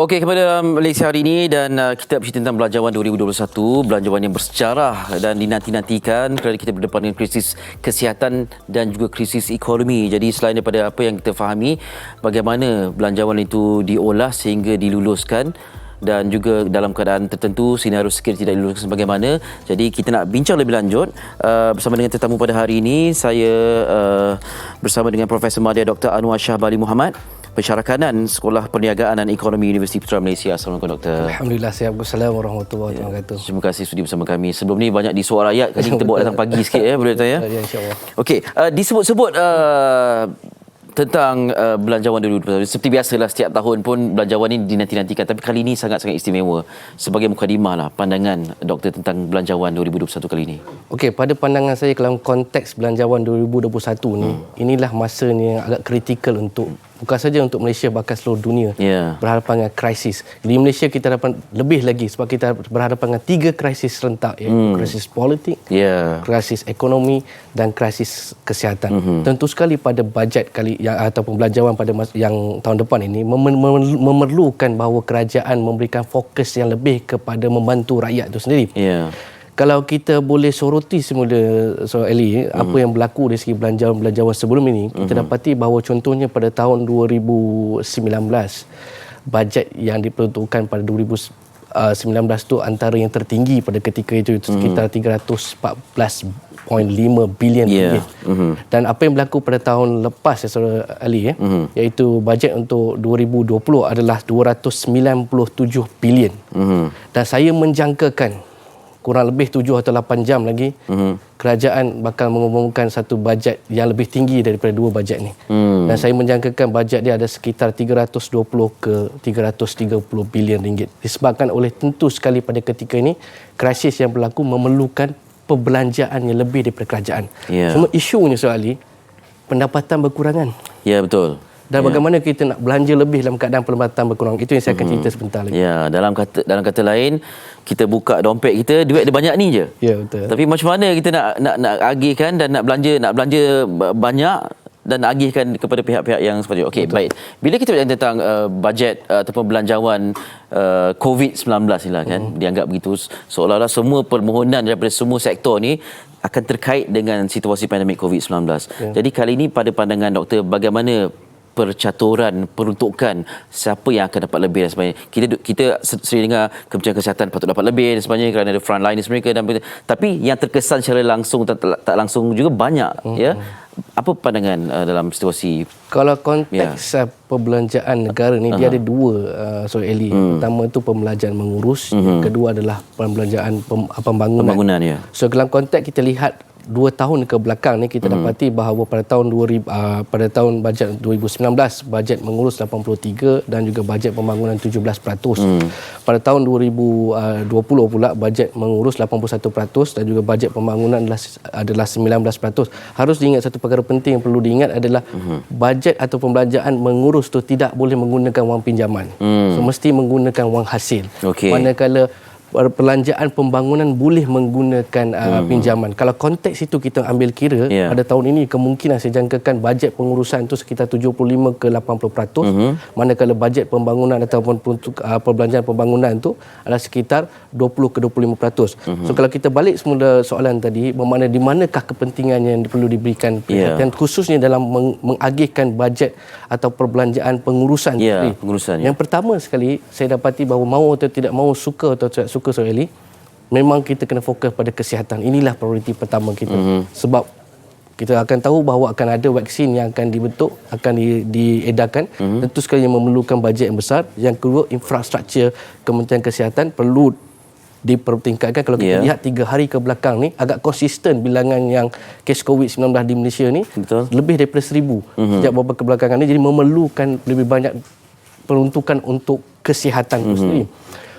Okey, kembali dalam Malaysia hari ini dan kita bercerita tentang Belanjawan 2021, belanjawan yang bersejarah dan dinanti-nantikan kerana kita berdepan dengan krisis kesihatan dan juga krisis ekonomi. Jadi selain daripada apa yang kita fahami, bagaimana belanjawan itu diolah sehingga diluluskan dan juga dalam keadaan tertentu senario sekiranya tidak diluluskan bagaimana. Jadi kita nak bincang lebih lanjut bersama dengan tetamu pada hari ini. Saya bersama dengan Profesor Madya Dr. Anwar Shah Bali Muhammad, Pensyarah Kanan Sekolah Perniagaan dan Ekonomi Universiti Putra Malaysia. Assalamualaikum Doktor. Alhamdulillah, Assalamualaikum warahmatullahi wabarakatuh. Terima kasih sudi bersama kami. Sebelum ni banyak di Suara Rakyat, kali kita bawa datang pagi sikit boleh Doktor ya? Ya, insya-Allah. Okey, disebut-sebut tentang belanjawan 2021. Seperti biasalah setiap tahun pun belanjawan ini dinanti-nantikan, tapi kali ini sangat-sangat istimewa. Sebagai mukadimah lah pandangan Doktor tentang belanjawan 2021 kali ini. Okey, pada pandangan saya dalam konteks belanjawan 2021 ni, inilah masa ni yang agak kritikal untuk bukan saja untuk Malaysia, bahkan seluruh dunia berhadapan dengan krisis. Di Malaysia kita hadapan lebih lagi sebab kita berhadapan dengan 3 krisis serentak, iaitu krisis politik, krisis ekonomi dan krisis kesihatan. Tentu sekali pada bajet kali yang ataupun belanjawan pada yang tahun depan ini memerlukan bahawa kerajaan memberikan fokus yang lebih kepada membantu rakyat itu sendiri. Kalau kita boleh soroti semula Ali, apa yang berlaku dari segi belanjawan sebelum ini, kita dapati bahawa contohnya pada tahun 2019, bajet yang diperuntukkan pada 2019 itu antara yang tertinggi pada ketika itu sekitar 314.5 bilion ringgit. Dan apa yang berlaku pada tahun lepas Ali, iaitu bajet untuk 2020 adalah 297 bilion. Dan saya menjangkakan kurang lebih 7 atau 8 jam lagi kerajaan bakal mengumumkan satu bajet yang lebih tinggi daripada 2 bajet ni. Dan saya menjangkakan bajet dia ada sekitar 320 ke 330 bilion ringgit. Disebabkan oleh tentu sekali pada ketika ini krisis yang berlaku memerlukan perbelanjaan yang lebih daripada kerajaan. Cuma isunya Ali, pendapatan berkurangan. Ya, betul. Dan bagaimana kita nak belanja lebih dalam keadaan pendapatan berkurang. Itu yang saya akan cerita sebentar lagi. Ya, dalam kata lain, kita buka dompet kita, duit ada banyak ni je. Ya, betul. Tapi macam mana kita nak agihkan dan nak belanja banyak dan agihkan kepada pihak-pihak yang sepatutnya. Okey, baik. Bila kita bercakap tentang bajet ataupun belanjawan COVID-19 ni lah kan, dianggap begitu seolah-olah semua permohonan daripada semua sektor ni akan terkait dengan situasi pandemik COVID-19. Jadi kali ini pada pandangan doktor, bagaimana percaturan peruntukan siapa yang akan dapat lebih dan sebagainya. Kita sering dengar Kementerian Kesihatan patut dapat lebih dan sebagainya kerana ada frontliners mereka dan tapi yang terkesan secara langsung tak langsung juga banyak ya. Apa pandangan dalam situasi kalau konteks perbelanjaan negara ni dia ada 2 Eli. Pertama itu pembelanjaan mengurus, kedua adalah pembelanjaan pembangunan. So dalam konteks kita lihat 2 tahun ke belakang ni kita dapati bahawa pada tahun bajet 2019 bajet mengurus 83 dan juga bajet pembangunan 17%. Pada tahun 2020 pula bajet mengurus 81% dan juga bajet pembangunan adalah 19%. Harus diingat satu perkara penting yang perlu diingat adalah bajet atau pembelanjaan mengurus tu tidak boleh menggunakan wang pinjaman. So mesti menggunakan wang hasil. Manakala perbelanjaan pembangunan boleh menggunakan pinjaman. Kalau konteks itu kita ambil kira, pada tahun ini kemungkinan saya jangkakan bajet pengurusan itu sekitar 75 ke 80%, manakala bajet pembangunan ataupun perbelanjaan pembangunan itu adalah sekitar 20 ke 25%. So kalau kita balik semula soalan tadi, bermakna di manakah kepentingan yang perlu diberikan perhatian khususnya dalam mengagihkan bajet atau perbelanjaan pengurusan. Yang pertama sekali saya dapati bahawa mau atau tidak mau, suka atau tidak suka Eli, memang kita kena fokus pada kesihatan. Inilah prioriti pertama kita. Sebab kita akan tahu bahawa akan ada vaksin yang akan dibentuk, akan diedarkan. Tentu sekali yang memerlukan bajet yang besar. Yang kedua, infrastruktur Kementerian Kesihatan perlu dipertingkatkan. Kalau kita lihat 3 hari ke belakang ni agak konsisten bilangan yang kes COVID-19 di Malaysia ni. Lebih daripada 1,000 sejak beberapa kebelakangan ni. Jadi memerlukan lebih banyak peruntukan untuk kesihatan itu sendiri.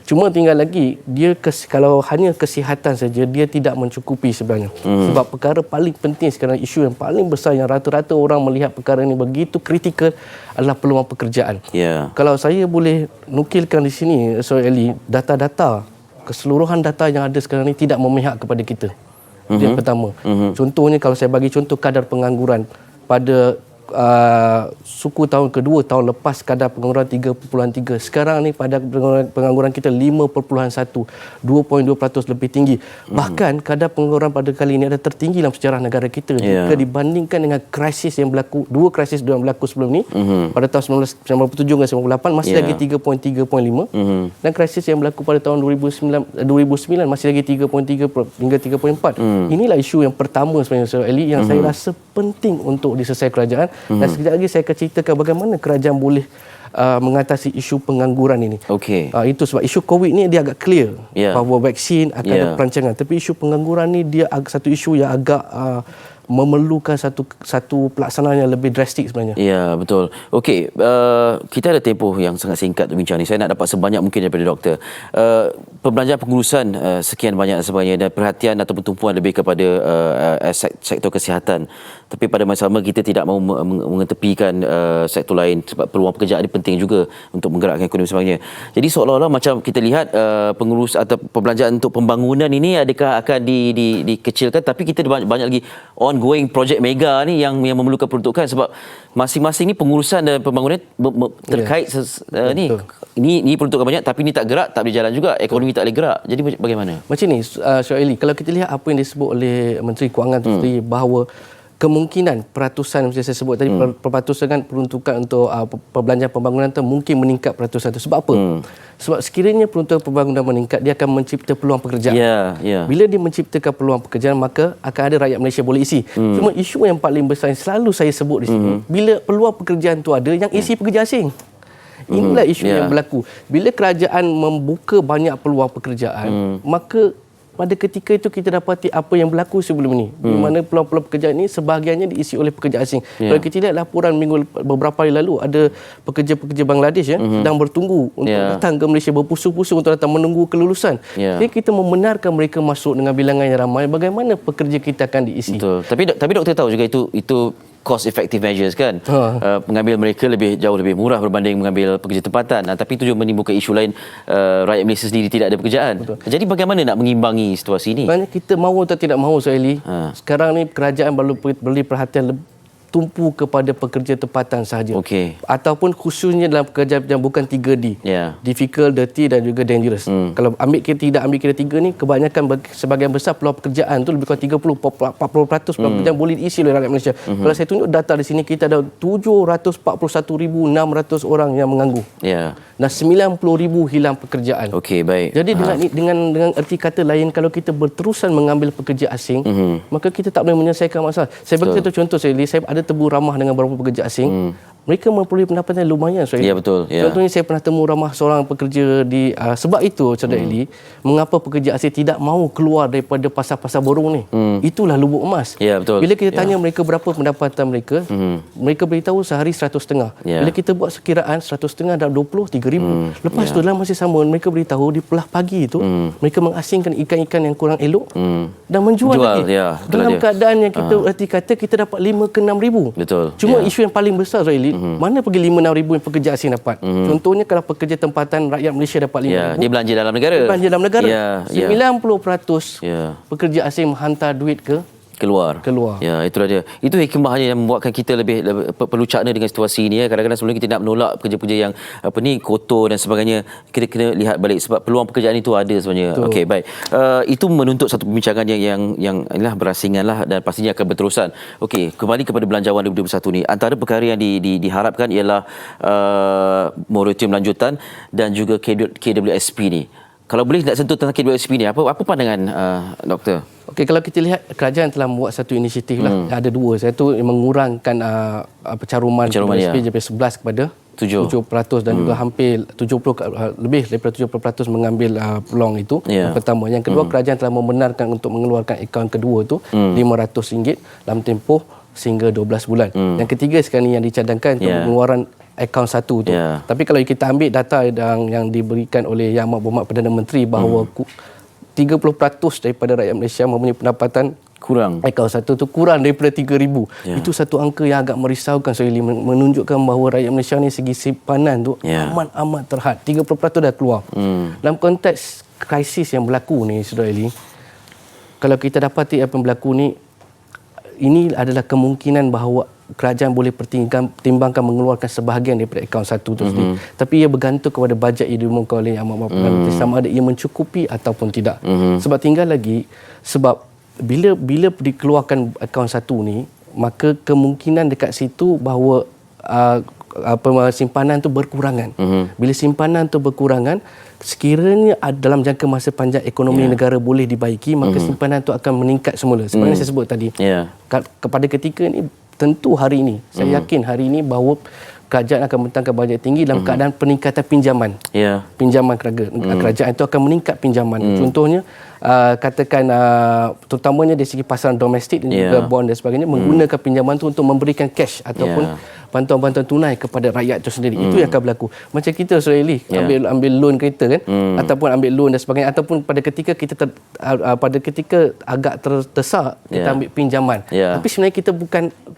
Cuma tinggal lagi, kalau hanya kesihatan saja, dia tidak mencukupi sebenarnya. Sebab perkara paling penting sekarang, isu yang paling besar yang rata-rata orang melihat perkara ini begitu kritikal adalah peluang pekerjaan. Kalau saya boleh nukilkan di sini, Eli, data-data, keseluruhan data yang ada sekarang ini tidak memihak kepada kita. Itu yang pertama. Contohnya, kalau saya bagi contoh kadar pengangguran pada suku tahun kedua tahun lepas kadar pengangguran 3.3. Sekarang ni pada pengangguran kita 5.1, 2.2% lebih tinggi. Bahkan kadar pengangguran pada kali ini ada tertinggi dalam sejarah negara kita jika dibandingkan dengan krisis yang berlaku, dua krisis yang berlaku sebelum ni pada tahun 1997 dan 98 masih lagi 3.5 dan krisis yang berlaku pada tahun 2009 masih lagi 3.3 hingga 3.4. Inilah isu yang pertama sebenarnya Saudara Eli yang saya rasa penting untuk diselesaikan kerajaan. Dan sekejap lagi saya akan ceritakan bagaimana kerajaan boleh mengatasi isu pengangguran ini. Itu sebab isu COVID ni dia agak clear bahawa vaksin akan ada perancangan, tapi isu pengangguran ni dia satu isu yang agak memerlukan satu pelaksanaan yang lebih drastik sebenarnya. Ya, betul. Okey, kita ada tempoh yang sangat singkat untuk bincang ni. Saya nak dapat sebanyak mungkin daripada doktor. Perbelanjaan pengurusan sekian banyak dan sebagainya dan perhatian ataupun tumpuan lebih kepada sektor kesihatan. Tapi pada masa sama kita tidak mahu mengetepikan sektor lain sebab peluang pekerjaan ini penting juga untuk menggerakkan ekonomi sebagainya. Jadi seolah-olah macam kita lihat pengurus atau perbelanjaan untuk pembangunan ini adakah akan dikecilkan, tapi kita banyak lagi ongoing projek mega ni yang memerlukan peruntukan sebab masing-masing ni pengurusan dan pembangunan terkait ni peruntukan banyak tapi ni tak gerak, tak boleh jalan juga, ekonomi tak boleh gerak. Jadi bagaimana? Macam ni Syarili, kalau kita lihat apa yang disebut oleh Menteri Kewangan tu sendiri bahawa kemungkinan peratusan macam saya sebut tadi perpatusan peruntukan untuk perbelanjaan pembangunan itu mungkin meningkat peratusan itu. Sebab apa? Sebab sekiranya peruntukan pembangunan meningkat, dia akan mencipta peluang pekerjaan. Bila dia menciptakan peluang pekerjaan, maka akan ada rakyat Malaysia boleh isi. Cuma isu yang paling besar yang selalu saya sebut di sini, bila peluang pekerjaan itu ada, yang isi pekerja asing. Inilah isu yang berlaku. Bila kerajaan membuka banyak peluang pekerjaan, maka pada ketika itu kita dapati apa yang berlaku sebelum ini, di mana peluang-peluang pekerjaan ini sebahagiannya diisi oleh pekerja asing. Kalau kita lihat laporan beberapa hari lalu, ada pekerja-pekerja Bangladesh sedang bertunggu untuk datang ke Malaysia, berpusu-pusu untuk datang menunggu kelulusan. Jadi kita membenarkan mereka masuk dengan bilangan yang ramai, bagaimana pekerja kita akan diisi. Betul. Tapi doktor tahu juga itu cost effective measures kan. Mengambil mereka jauh lebih murah berbanding mengambil pekerja tempatan. Tapi itu juga menimbulkan isu lain, rakyat Malaysia sendiri tidak ada pekerjaan. Jadi bagaimana nak mengimbangi situasi ini? Sebenarnya kita mahu atau tidak mahu Soeli, sekarang ni kerajaan beri perhatian tumpu kepada pekerja tempatan sahaja. Ataupun khususnya dalam pekerjaan yang bukan 3D. Difficult, dirty dan juga dangerous. Kalau tidak ambil kira 3 ni, kebanyakan sebahagian besar peluang pekerjaan tu lebih kurang 30-40% peluang pekerjaan boleh diisi oleh rakyat Malaysia. Kalau saya tunjuk data di sini, kita ada 741,600 orang yang menganggur. Dan 90,000 hilang pekerjaan. Baik. Jadi dengan erti kata lain, kalau kita berterusan mengambil pekerja asing, maka kita tak boleh menyelesaikan masalah. Saya bagi satu contoh, saya ada temu ramah dengan beberapa pekerja asing. Mereka memperoleh pendapatan yang lumayan. Betul. Contohnya saya pernah temu ramah seorang pekerja di sebab itu Saudara Eli, mengapa pekerja asing tidak mahu keluar daripada pasar-pasar borong ni. Itulah lubuk emas. Betul. Bila kita tanya mereka berapa pendapatan mereka, mereka beritahu sehari 100.5. Bila kita buat sekiraan 100.5 dah 23,000. Lepas tu dalam masa sama mereka beritahu di belah pagi itu mereka mengasingkan ikan-ikan yang kurang elok dan menjual lagi. Dalam keadaan yang kita erti kata kita dapat 5 ke 6,000. Betul. Cuma isu yang paling besar Israeli, mana pergi 5-6,000 yang pekerja asing dapat? Contohnya kalau pekerja tempatan rakyat Malaysia dapat 5,000. Dia belanja dalam negara. 90% pekerja asing menghantar duit ke keluar. Itulah dia. Itu hikmahnya yang membuatkan kita lebih perlu cakna dengan situasi ini. Kadang-kadang sebelum kita nak menolak pekerja-pekerja yang kotor dan sebagainya, kita kena lihat balik sebab peluang pekerjaan itu ada sebenarnya. Baik. Itu menuntut satu perbincangan yang berasingan dan pastinya akan berterusan. Kembali kepada Belanjawan 2021 ni. Antara perkara yang diharapkan ialah moratorium lanjutan dan juga KWSP ni. Kalau boleh nak sentuh tentang KWSP ni, apa pandangan doktor? Kalau kita lihat kerajaan telah membuat satu inisiatif ada dua. Satu mengurangkan caruman KWSP daripada 11 kepada 7% dan juga hampir 70 lebih daripada 70% mengambil peluang itu. Yang pertama, yang kedua kerajaan telah membenarkan untuk mengeluarkan akaun kedua tu RM500 dalam tempoh sehingga 12 bulan. Yang ketiga sekarang ni yang dicadangkan untuk pengeluaran akaun satu tu. Tapi kalau kita ambil data yang diberikan oleh Yang Amat Berhormat Perdana Menteri bahawa 30% daripada rakyat Malaysia mempunyai pendapatan kurang akaun satu tu kurang daripada 3,000. Itu satu angka yang agak merisaukan menunjukkan bahawa rakyat Malaysia ni segi simpanan tu amat terhad. 30% dah keluar. Dalam konteks krisis yang berlaku ni Saudara Eli, kalau kita dapati apa yang berlaku ni, ini adalah kemungkinan bahawa kerajaan boleh pertimbangkan mengeluarkan sebahagian daripada akaun satu itu sendiri. Tapi ia bergantung kepada bajet yang diumumkan oleh Yang Amat Perdana Menteri sama ada ia mencukupi ataupun tidak. Sebab tinggal lagi, sebab bila dikeluarkan akaun satu ni, maka kemungkinan dekat situ bahawa simpanan tu berkurangan. Bila simpanan tu berkurangan, sekiranya dalam jangka masa panjang ekonomi negara boleh dibaiki, maka simpanan tu akan meningkat semula. Sebenarnya saya sebut tadi. Kepada ketika ini, tentu hari ini, saya yakin hari ini bahawa kerajaan akan membentangkan bajet tinggi dalam keadaan peningkatan pinjaman. Pinjaman kerajaan itu akan meningkat pinjaman. Contohnya, katakan terutamanya dari segi pasaran domestik dan juga bond dan sebagainya, menggunakan pinjaman itu untuk memberikan cash ataupun bantuan-bantuan tunai kepada rakyat itu sendiri. Itu yang akan berlaku. Macam kita Suhaili ambil loan kereta kan, ataupun ambil loan dan sebagainya, ataupun pada ketika kita agak terdesak, kita ambil pinjaman. Tapi sebenarnya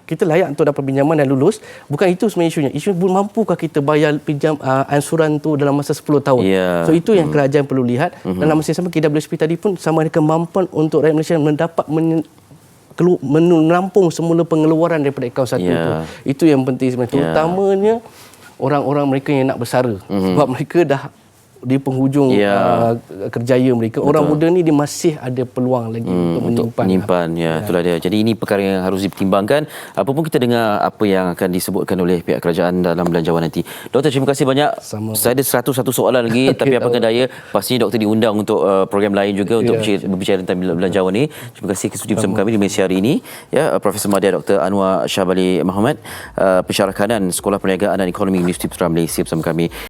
kita layak untuk dapat pinjaman dan lulus. Bukan itu sebenarnya isunya. Isu mampukah kita bayar ansuran tu dalam masa 10 tahun. So itu yang kerajaan perlu lihat. Dalam masa yang sama, KWSP tadi pun sama ada kemampuan untuk rakyat Malaysia mendapat menampung semula pengeluaran daripada akaun satu itu. Itu yang penting sebenarnya. Terutamanya orang-orang mereka yang nak bersara. Sebab mereka dah di penghujung kerjaya mereka. Orang muda ni dia masih ada peluang lagi untuk menyimpan. Itulah dia. Jadi ini perkara yang harus dipertimbangkan. Apapun kita dengar apa yang akan disebutkan oleh pihak kerajaan dalam belanjawan nanti. Doktor, terima kasih banyak. Saya ada 101 soalan lagi tapi apakah daya pastinya doktor diundang untuk program lain juga untuk berbicara tentang belanjawan ini. Terima kasih sudi bersama kami di Malaysia hari ini. Profesor Madya Dr. Anwar Shahbali Mohamad, Pensyarah Kanan Sekolah Perniagaan dan Ekonomi Universiti Putra Malaysia bersama kami.